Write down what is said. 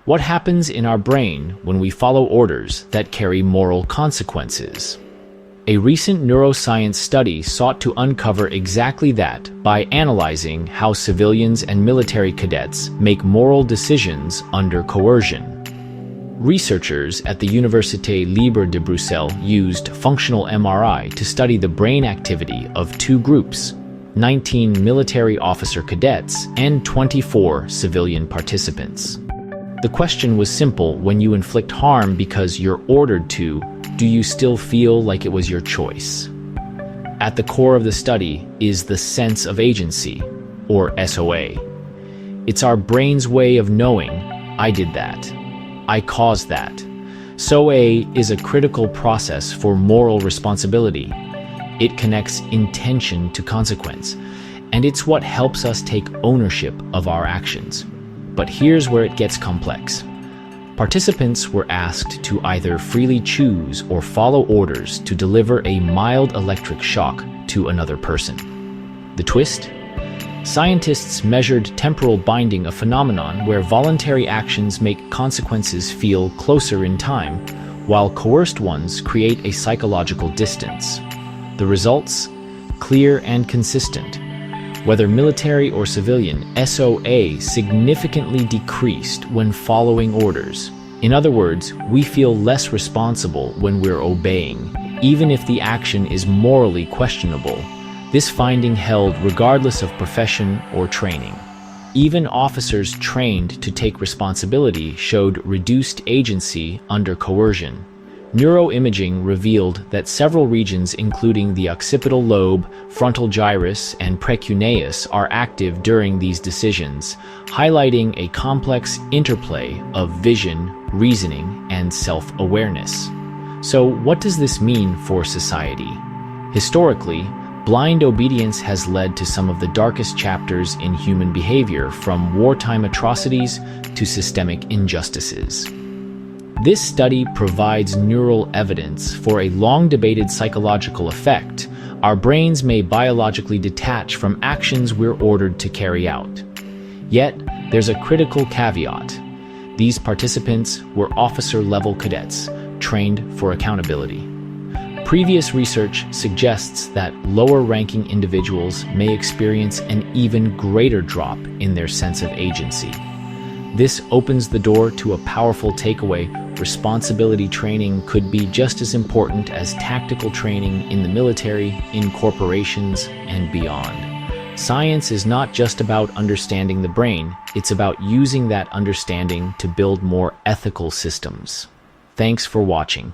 What happens in our brain when we follow orders that carry moral consequences? A recent neuroscience study sought to uncover exactly that by analyzing how civilians and military cadets make moral decisions under coercion. Researchers at the Université Libre de Bruxelles used functional MRI to study the brain activity of two groups, 19 military officer cadets and 24 civilian participants. The question was simple: when you inflict harm because you're ordered to, do you still feel like it was your choice? At the core of the study is the sense of agency, or SOA. It's our brain's way of knowing, I did that. I caused that. SOA is a critical process for moral responsibility. It connects intention to consequence, and it's what helps us take ownership of our actions. But here's where it gets complex. Participants were asked to either freely choose or follow orders to deliver a mild electric shock to another person. The twist? Scientists measured temporal binding, a phenomenon where voluntary actions make consequences feel closer in time, while coerced ones create a psychological distance. The results? Clear and consistent. Whether military or civilian, SOA significantly decreased when following orders. In other words, we feel less responsible when we're obeying, even if the action is morally questionable. This finding held regardless of profession or training. Even officers trained to take responsibility showed reduced agency under coercion. Neuroimaging revealed that several regions, including the occipital lobe, frontal gyrus, and precuneus, are active during these decisions, highlighting a complex interplay of vision, reasoning, and self-awareness. So, what does this mean for society? Historically, blind obedience has led to some of the darkest chapters in human behavior, from wartime atrocities to systemic injustices. This study provides neural evidence for a long-debated psychological effect. Our brains may biologically detach from actions we're ordered to carry out. Yet, there's a critical caveat. These participants were officer-level cadets, trained for accountability. Previous research suggests that lower-ranking individuals may experience an even greater drop in their sense of agency. This opens the door to a powerful takeaway. Responsibility training could be just as important as tactical training in the military, in corporations, and beyond. Science is not just about understanding the brain, it's about using that understanding to build more ethical systems. Thanks for watching.